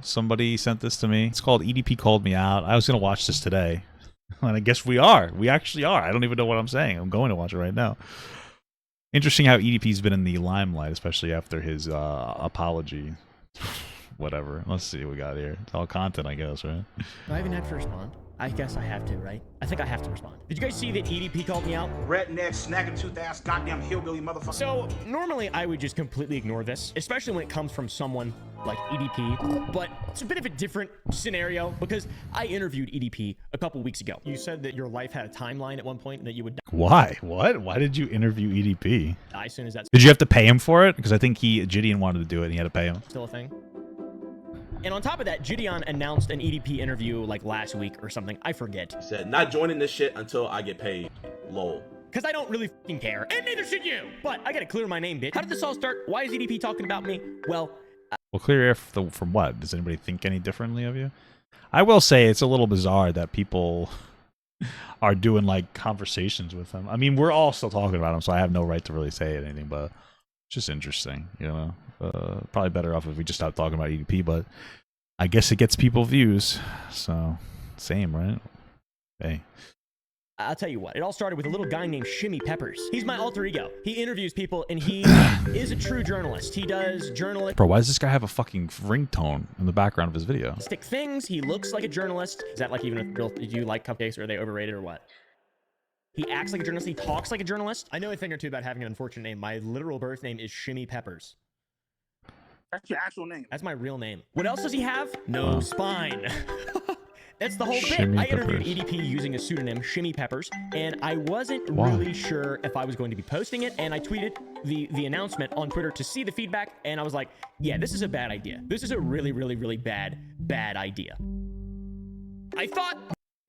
Somebody sent this to me. It's called EDP Called Me Out. I was going to watch this today. And I guess we are. We actually are. I don't even know what I'm saying. I'm going to watch it right now. Interesting how EDP's been in the limelight, especially after his apology. Whatever. Let's see what we got here. It's all content, I guess, right? I haven't had to respond. I guess I have to, right? I think I have to respond. Did you guys see that EDP called me out? Redneck, snagging tooth ass, goddamn hillbilly motherfucker. So normally I would just completely ignore this, especially when it comes from someone like EDP, but it's a bit of a different scenario because I interviewed EDP a couple weeks ago. You said that your life had a timeline at one point and that you would die. Why? What? Why did you interview EDP? As soon as that's Did you have to pay him for it? Because I think Gideon wanted to do it and he had to pay him. still a thing. And on top of that, Gideon announced an EDP interview like last week or something. I forget. He said, not joining this shit until I get paid. Lol. Because I don't really fucking care. And neither should you. But I gotta clear my name, bitch. How did this all start? Why is EDP talking about me? Well, Clear air from what? Does anybody think any differently of you? I will say it's a little bizarre that people are doing like conversations with him. I mean, we're all still talking about him, so I have no right to really say anything, but it's just interesting, you know? Probably better off if we just stopped talking about EDP, but I guess it gets people views, so same, right? Hey. I'll tell you what, it all started with a little guy named Shimmy Peppers. He's my alter ego. He interviews people and he is a true journalist. He does journalistic Bro, why does this guy have a fucking ringtone in the background of his video? things. He looks like a journalist. Is that like even a real, do you like cupcakes or are they overrated or what? He acts like a journalist. He talks like a journalist. I know a thing or two about having an unfortunate name. My literal birth name is Shimmy Peppers. That's your actual name. That's my real name. What else does he have? No spine. That's the whole Shimmy bit. I interviewed Peppers. EDP using a pseudonym, Shimmy Peppers, and I wasn't really sure if I was going to be posting it, and I tweeted the announcement on Twitter to see the feedback, and I was like, yeah, this is a bad idea. This is a really, really, really bad idea. I thought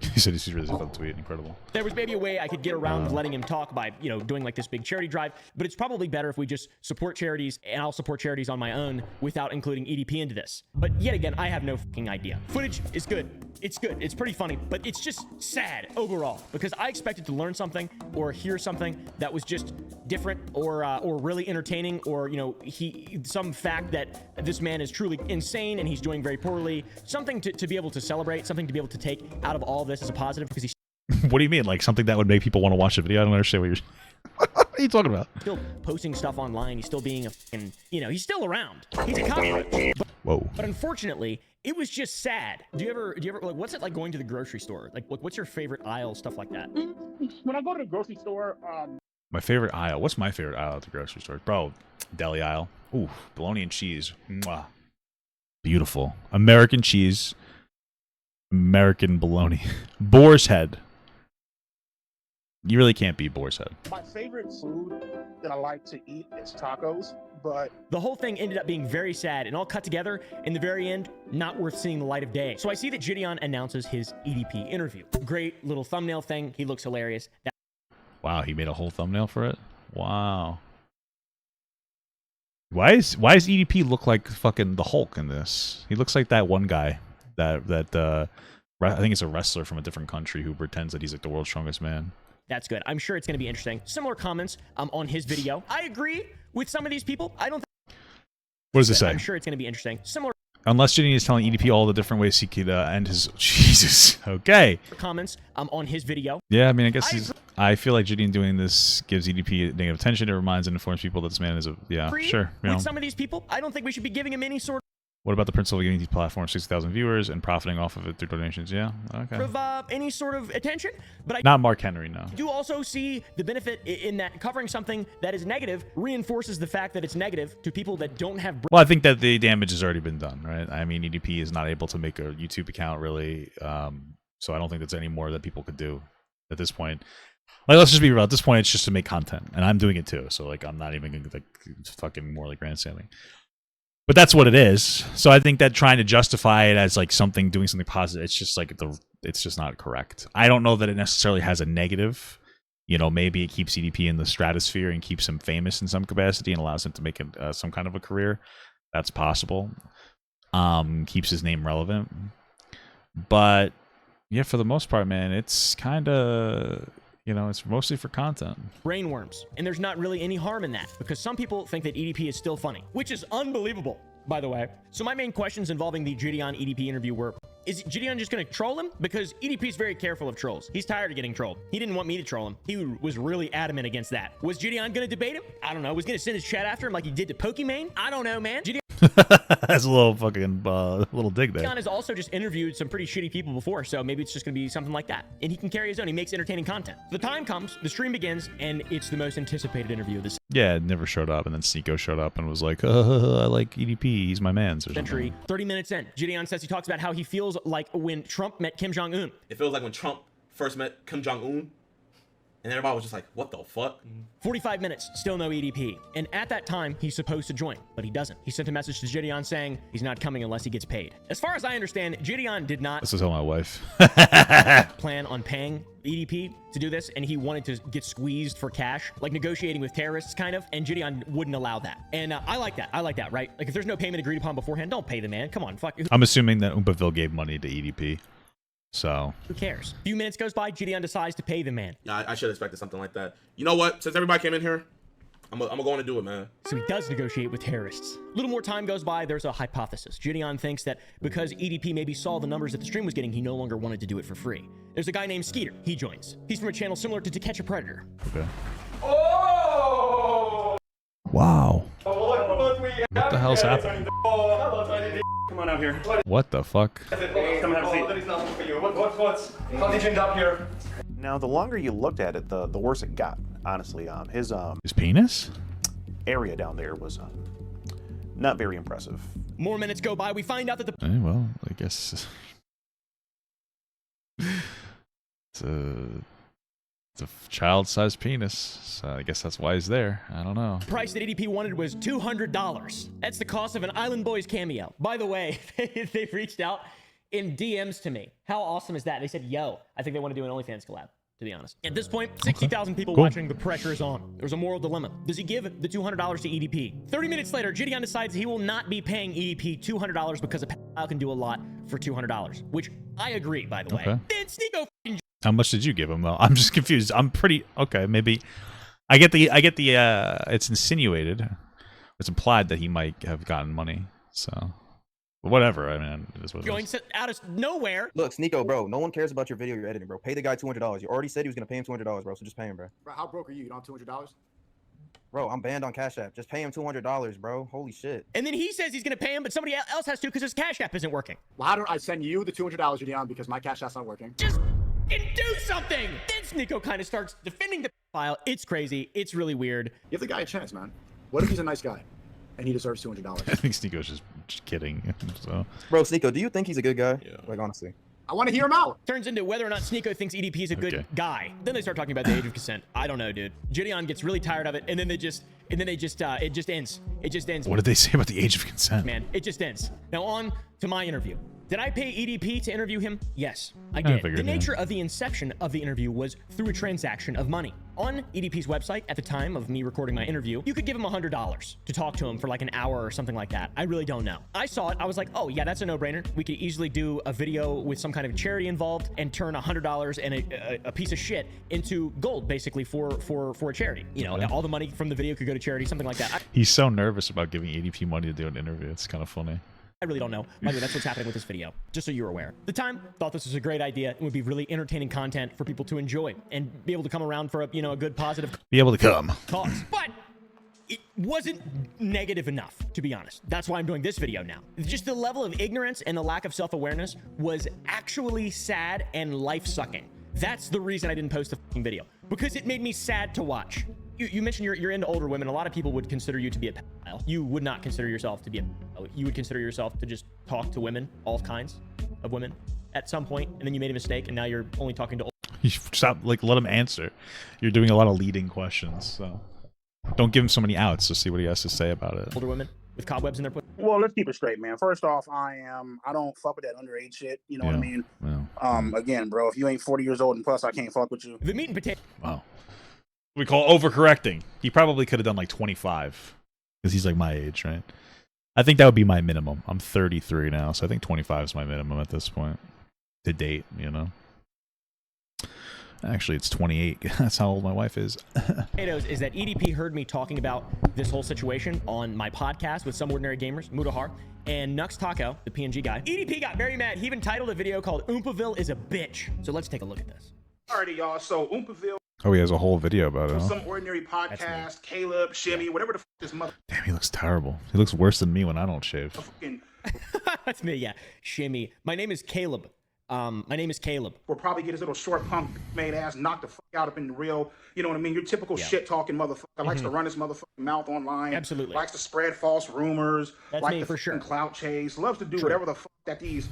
He said he's really fun tweet. Incredible. there was maybe a way I could get around letting him talk by, you know, doing like this big charity drive, but it's probably better if we just support charities, and I'll support charities on my own without including EDP into this. But yet again, I have no fucking idea. Footage is good. It's good. It's pretty funny, but it's just sad overall because I expected to learn something or hear something that was just different or really entertaining, or, you know, some fact that this man is truly insane and he's doing very poorly, something to be able to celebrate, something to be able to take out of all this as a positive, because he's What do you mean? Like something that would make people want to watch the video? I don't understand what you're what are you talking about? still posting stuff online. He's still being a fucking, you know, he's still around. He's a cockroach. Whoa. But unfortunately, it was just sad. Do you ever like, what's it like going to the grocery store? Like, what's your favorite aisle, stuff like that? When I go to the grocery store, My favorite aisle. What's my favorite aisle at the grocery store? Bro, deli aisle. Ooh, bologna and cheese. Mwah. Beautiful. American cheese. American bologna. Boar's head. You really can't beat boar's head. my favorite food that I like to eat is tacos, but The whole thing ended up being very sad and all cut together. In the very end, not worth seeing the light of day. So I see that Gideon announces his EDP interview. Great little thumbnail thing. He looks hilarious. Wow, he made a whole thumbnail for it? Wow. Why does EDP look like fucking the Hulk in this? He looks like that one guy that I think it's a wrestler from a different country who pretends that he's like the world's strongest man. That's good. I'm sure it's going to be interesting. Similar comments on his video. I agree with some of these people. I don't What does it say? I'm sure it's going to be interesting. Similar Unless Gideon is telling EDP all the different ways he could end his... Jesus. Okay. comments on his video. Yeah, I mean, I guess I feel like Gideon doing this gives EDP negative attention. It reminds and informs people that this man is a... Yeah, Agree sure. You know. with some of these people. I don't think we should be giving him any sort What about the principle of giving these platforms 60,000 viewers and profiting off of it through donations? Yeah, okay. of any sort of attention. But I Not Mark Henry, no. do also see the benefit in that covering something that is negative reinforces the fact that it's negative to people that don't have Well, I think that the damage has already been done, right? I mean, EDP is not able to make a YouTube account, really. So I don't think there's any more that people could do at this point. Like, let's just be real. At this point, it's just to make content. And I'm doing it too. So, like, I'm not even going to, like, fucking more like grandstanding. But that's what it is. So I think that trying to justify it as like something, doing something positive, it's just like it's just not correct. I don't know that it necessarily has a negative. You know, maybe it keeps EDP in the stratosphere and keeps him famous in some capacity and allows him to make some kind of a career. That's possible. Keeps his name relevant. But yeah, for the most part, man, it's kind of... You know, it's mostly for content. brainworms. And there's not really any harm in that because some people think that EDP is still funny, which is unbelievable. by the way. So my main questions involving the Gideon EDP interview were, is Gideon just going to troll him? Because EDP is very careful of trolls. He's tired of getting trolled. He didn't want me to troll him. He was really adamant against that. Was Gideon going to debate him? I don't know. Was going to send his chat after him like he did to Pokimane? I don't know, man. Gideon That's a little fucking little dig there. has also just interviewed some pretty shitty people before, so maybe it's just going to be something like that. And he can carry his own. He makes entertaining content. The time comes, the stream begins, and it's the most anticipated interview of the Yeah, it never showed up, and then Sneeko showed up and was like, I like EDP, he's my man. century. 30 minutes in, Gideon says he talks about how he feels like when Trump met Kim Jong-un. It feels like when Trump first met Kim Jong-un, and everybody was just like, what the fuck? 45 minutes, still no EDP. And at that time, he's supposed to join, but he doesn't. He sent a message to Gideon saying he's not coming unless he gets paid. As far as I understand, Gideon did not This is my wife. plan on paying EDP to do this, and he wanted to get squeezed for cash, like negotiating with terrorists, kind of, and Gideon wouldn't allow that. And I like that. I like that, right? Like, if there's no payment agreed upon beforehand, don't pay the man. Come on, fuck. I'm assuming that Oompaville gave money to EDP. So Who cares? A few minutes goes by, Gideon decides to pay the man. Yeah, I should have expected something like that. You know what? Since everybody came in here, I'm gonna go on and do it, man. So he does negotiate with terrorists. A little more time goes by, there's a hypothesis. Gideon thinks that because EDP maybe saw the numbers that the stream was getting, he no longer wanted to do it for free. There's a guy named Skeeter. He joins. He's from a channel similar to Catch a Predator. okay. Wow. What the hell's happening? Come on out here. What the fuck? Come and have a seat. How did you end up here? Now, the longer you looked at it, the worse it got. Honestly, his His penis? area down there was not very impressive. More minutes go by, we find out that the Well, I guess it's a child-sized penis. So I guess that's why he's there. I don't know. price that EDP wanted was $200. That's the cost of an Island Boys cameo. By the way, they reached out in DMs to me. How awesome is that? They said, yo, I think they want to do an OnlyFans collab, to be honest. At this point, 60,000 people Cool. watching. The pressure is on. There's a moral dilemma. Does he give the $200 to EDP? 30 minutes later, Gideon decides he will not be paying EDP $200 because a pedophile can do a lot for $200, which I agree, by the way. Okay. Then Sneeko f***ing How much did you give him though? I'm just confused. I'm pretty okay. Maybe I get the it's insinuated, it's implied that he might have gotten money. So, but whatever. I mean, it is what it joins is. out of nowhere. Look, Sneeko, bro, no one cares about your video you're editing, bro. Pay the guy $200. You already said he was gonna pay him $200, bro. So just pay him, bro. Bro, how broke are you? You don't have $200? Bro, I'm banned on Cash App. Just pay him $200, bro. Holy shit. And then he says he's going to pay him, but somebody else has to because his Cash App isn't working. Well, how do I send you the $200, Gideon, because my cash app's not working? Just do something. Then Sneeko kind of starts defending the file. It's crazy. It's really weird. Give the guy a chance, man. What if he's a nice guy and he deserves $200? I think Sneeko's just kidding. So Bro, Sneeko, do you think he's a good guy? Yeah. Like, honestly. I want to hear him out. Turns into whether or not Sneeko thinks EDP is a good Okay. guy. Then they start talking about the age of consent. I don't know, dude. Gideon gets really tired of it, and then it just ends. It just ends. what did they say about the age of consent? Man, it just ends. Now on to my interview. Did I pay EDP to interview him? Yes, I did. figured, The yeah. nature of the inception of the interview was through a transaction of money. On EDP's website, at the time of me recording my interview, you could give him $100 to talk to him for like an hour or something like that. I really don't know. I saw it. I was like, oh yeah, that's a no-brainer. We could easily do a video with some kind of charity involved and turn $100 and a piece of shit into gold, basically for a charity. You know, Yeah. all the money from the video could go to charity, something like that. He's so nervous about giving EDP money to do an interview. It's kind of funny. I really don't know. By the way, that's what's happening with this video, just so you're aware. At the time, thought this was a great idea. It would be really entertaining content for people to enjoy and be able to come around for a good positive Be able to come. cause. But it wasn't negative enough, to be honest. That's why I'm doing this video now. Just the level of ignorance and the lack of self-awareness was actually sad and life-sucking. That's the reason I didn't post the fucking video, because it made me sad to watch. You mentioned you're into older women. A lot of people would consider you to be a pedophile. You would not consider yourself to be a pedophile. You would consider yourself to just talk to women, all kinds of women, at some point, and then you made a mistake, and now you're only talking to You stop, let him answer. You're doing a lot of leading questions, so don't give him so many outs to see what he has to say about it. older women with cobwebs in their pussy. Well, let's keep it straight, man. First off, I don't fuck with that underage shit. You know what I mean? Yeah. Again, bro, if you ain't 40 years old and plus, I can't fuck with you. The meat and potato. Wow. We call overcorrecting. He probably could have done like 25 because he's like my age, right? I think that would be my minimum. I'm 33 now, so I think 25 is my minimum at this point to date, you know? Actually, it's 28. That's how old my wife is. Potatoes is that EDP heard me talking about this whole situation on my podcast with Some Ordinary Gamers, Mudahar, and Nux Taco, the PNG guy. EDP got very mad. He even titled a video called Oompaville is a bitch. So let's take a look at this. Alrighty, y'all. So Oompaville, Oh, he has a whole video about it. Huh? Some Ordinary Podcast, Caleb, Shimmy, whatever the fuck this mother. Damn, he looks terrible. He looks worse than me when I don't shave. Fucking That's me, yeah. Shimmy. My name is Caleb. will probably get his little short punk made ass knocked the fuck out up in the real, you know what I mean? Your typical shit talking motherfucker likes to run his motherfucking mouth online. Absolutely. Likes to spread false rumors. That's like me to for sure. clout chase. Loves to do whatever the fuck that these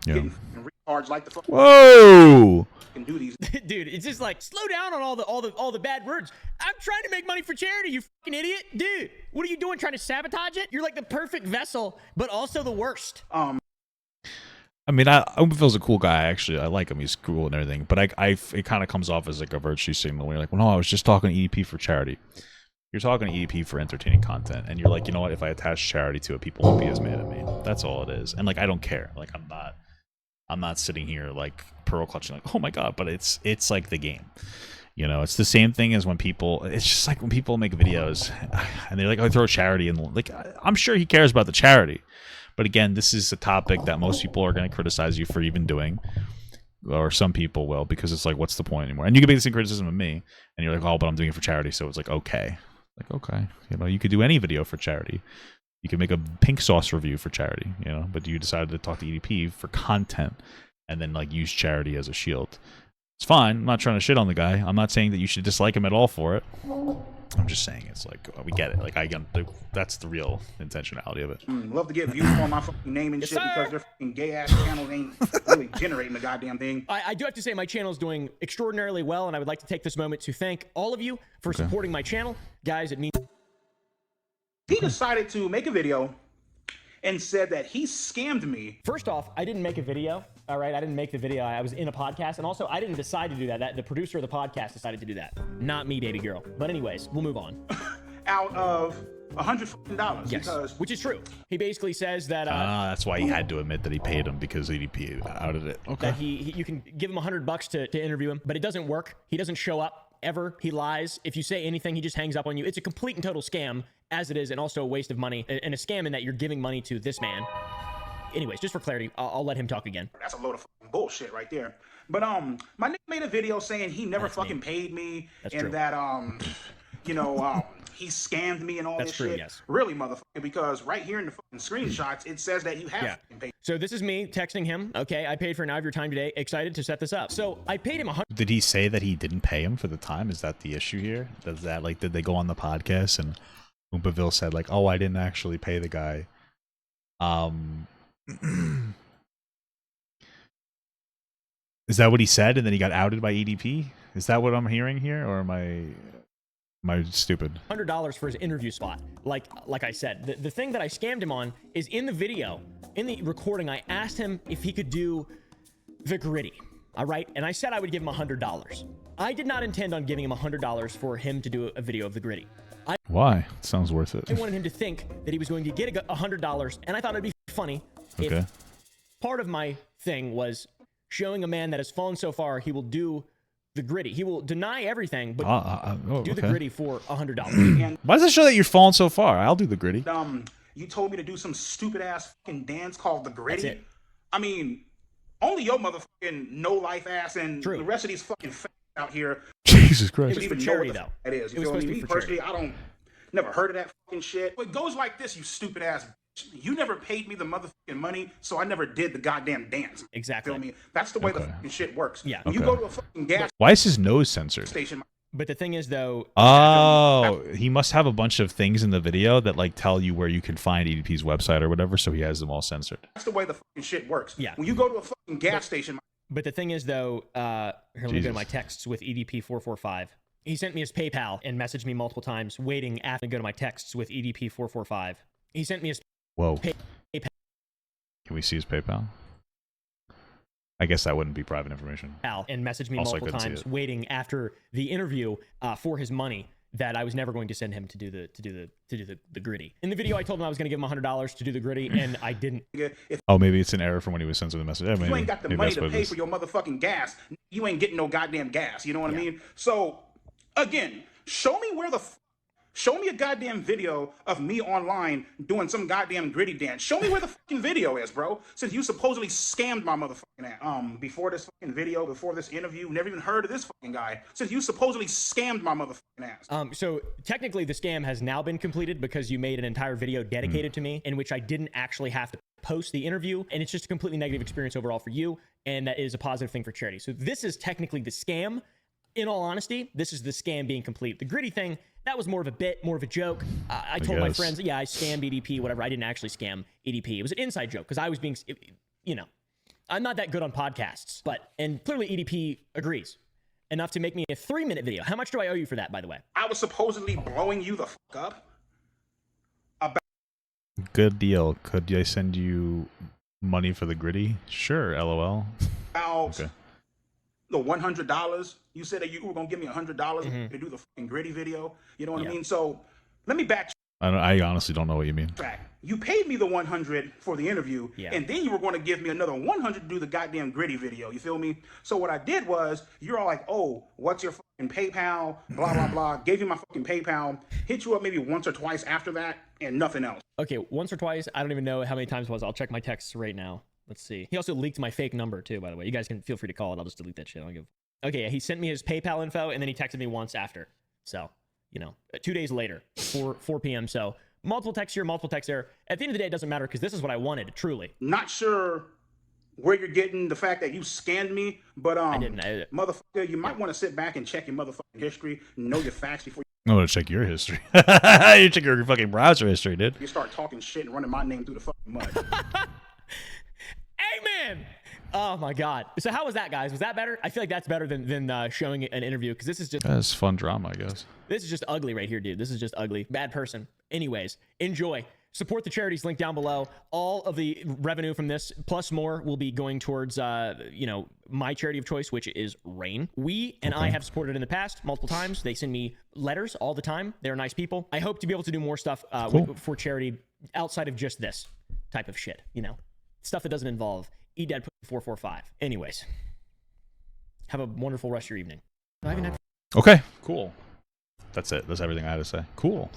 getting fucking retards like to Whoa! fucking do these. Dude, it's just like slow down on all the bad words. I'm trying to make money for charity, you fucking idiot. Dude, what are you doing, trying to sabotage it? You're like the perfect vessel, but also the worst. I mean, Oompaville's a cool guy. Actually, I like him. He's cool and everything. But it kind of comes off as like a virtue signal. Where you're like, well, no, I was just talking to EDP for charity. You're talking to EDP for entertaining content, and you're like, you know what? If I attach charity to it, people won't be as mad at me. That's all it is. And like, I don't care. Like, I'm not sitting here like pearl clutching, like, oh my god. But it's like the game. You know, it's the same thing as when people. It's just like when people make videos, and they're like, oh, throw charity, and like, I'm sure he cares about the charity. But again, this is a topic that most people are going to criticize you for even doing, or some people will, because it's like, what's the point anymore? And you can make the same criticism of me, and you're like, oh, but I'm doing it for charity, so it's like, okay. Like, okay, you know, you could do any video for charity. You could make a pink sauce review for charity, you know, but you decided to talk to EDP for content and then like use charity as a shield. It's fine. I'm not trying to shit on the guy. I'm not saying that you should dislike him at all for it. I'm just saying it's like, we get it. Like, that's the real intentionality of it. Love to get views on my fucking name and shit because their fucking gay ass channels ain't really generating the goddamn thing. I do have to say my channel is doing extraordinarily well, and I would like to take this moment to thank all of you for supporting my channel. Guys, it means... He decided to make a video and said that he scammed me. First off, I didn't make a video. All right, I didn't make the video. I was in a podcast, and also I didn't decide to do that. The producer of the podcast decided to do that, not me, baby girl. But anyways, we'll move on. Out of $100. Yes, Because which is true. He basically says that That's why he had to admit that he paid him, because EDP outed it. Okay. that you can give him $100 to interview him, but it doesn't work. He doesn't show up ever. He lies. If you say anything, he just hangs up on you. It's a complete and total scam, as it is, and also a waste of money, and a scam in that you're giving money to this man. Anyways, just for clarity, I'll let him talk again. that's a load of fucking bullshit right there. But my nigga made a video saying he never fucking paid me, That's and true. that you know he scammed me and all That's this true, shit. yes. Really, motherfucker, because right here in the fucking screenshots it says that you have fucking paid. So this is me texting him. Okay, I paid for an hour of your time today. Excited to set this up. So I paid him $100. Did he say that he didn't pay him for the time? Is that the issue here? Does that, like, did they go on the podcast and Oompaville said like, oh, I didn't actually pay the guy? Is that what he said, and then he got outed by EDP? Is that what I'm hearing here, or am I stupid? $100 for his interview spot. Like I said, the thing that I scammed him on is in the video, in the recording, I asked him if he could do the gritty. All right. And I said I would give him $100. I did not intend on giving him $100 for him to do a video of the gritty. Why? It sounds worth it. I wanted him to think that he was going to get $100, and I thought it'd be funny Okay. if part of my thing was showing a man that has fallen so far, he will do the gritty. He will deny everything, but do the gritty for $100. Why does it show that you're falling so far? I'll do the gritty. You told me to do some stupid ass fucking dance called the gritty. That's it. I mean, only your motherfucking no life ass and True. the rest of these fucking out here Jesus It Christ. was even for know charity, what the though. that is. You It was feel me? supposed to be Me for personally, I don't never heard of that fucking shit. It goes like this, you stupid ass bitch. You never paid me the motherfucking money, so I never did the goddamn dance. Exactly. Feel me? That's the way the Okay. fucking shit works. Yeah. When you Okay. go to a fucking gas Why is his nose censored? station, But the thing is, though, Oh, he must have a bunch of things in the video that like tell you where you can find EDP's website or whatever, so he has them all censored. that's the way the fucking shit works. Yeah. When you go to a fucking gas station, But the thing is, though, here, let me go to Jesus. my texts with EDP445. He sent me his PayPal and messaged me multiple times, waiting after go to my texts with EDP445. He sent me his Whoa. PayPal. Can we see his PayPal? I guess that wouldn't be private information. And messaged me Also, I multiple couldn't see times, it. waiting after the interview for his money. that I was never going to send him to do the gritty. In the video, I told him I was going to give him $100 to do the gritty, and I didn't. Oh, maybe it's an error from when he was sent the message. Yeah, If maybe, you ain't got the maybe money that's to what it pay is. for your motherfucking gas, you ain't getting no goddamn gas. You know what I mean? So, again, show me where the show me a goddamn video of me online doing some goddamn gritty dance. Show me where the fucking video is, bro. Since you supposedly scammed my motherfucking ass. Before this fucking video, before this interview, never even heard of this fucking guy. Since you supposedly scammed my motherfucking ass. So technically the scam has now been completed because you made an entire video dedicated to me in which I didn't actually have to post the interview, and it's just a completely negative experience overall for you, and that is a positive thing for charity. So this is technically the scam. In all honesty, this is the scam being complete. The gritty thing, that was more of a bit, more of a joke. I told my friends, yeah, I scammed EDP, whatever. I didn't actually scam EDP. It was an inside joke because I was being, you know, I'm not that good on podcasts, and clearly EDP agrees enough to make me a 3-minute video. How much do I owe you for that, by the way? I was supposedly blowing you the fuck up. Good deal. Could I send you money for the gritty? Sure, LOL. About Okay. the $100. You said that you were gonna give me $100 to do the fucking gritty video. You know what I mean? So let me backtrack. I honestly don't know what you mean. You paid me the $100 for the interview, Yeah. and then you were going to give me another $100 to do the goddamn gritty video. You feel me? So what I did was, you're all like, "Oh, what's your fucking PayPal?" Blah blah blah. Gave you my fucking PayPal. Hit you up maybe once or twice after that, and nothing else. Okay, once or twice. I don't even know how many times it was. I'll check my texts right now. Let's see. He also leaked my fake number too, by the way. You guys can feel free to call it. I'll just delete that shit. Okay, yeah, he sent me his PayPal info, and then he texted me once after. So, you know, 2 days later, 4 p.m. So multiple texts here, multiple texts there. At the end of the day, it doesn't matter because this is what I wanted, truly. Not sure where you're getting the fact that you scanned me, but didn't. motherfucker, you might want to sit back and check your motherfucking history, know your facts before I'm gonna check your history. You check your fucking browser history, dude. you start talking shit and running my name through the fucking mud. Amen. Oh my God. So how was that, guys? Was that better? I feel like that's better than showing an interview because this is just That's fun drama, I guess. this is just ugly right here, dude. This is just ugly. Bad person. Anyways, enjoy. Support the charities linked down below. All of the revenue from this plus more will be going towards you know, my charity of choice, which is Rain. We and I have supported in the past multiple times. They send me letters all the time. They're nice people. I hope to be able to do more stuff for charity outside of just this type of shit, you know, stuff that doesn't involve EDP 445. Anyways, have a wonderful rest of your evening. Okay, cool. That's it. That's everything I had to say. Cool.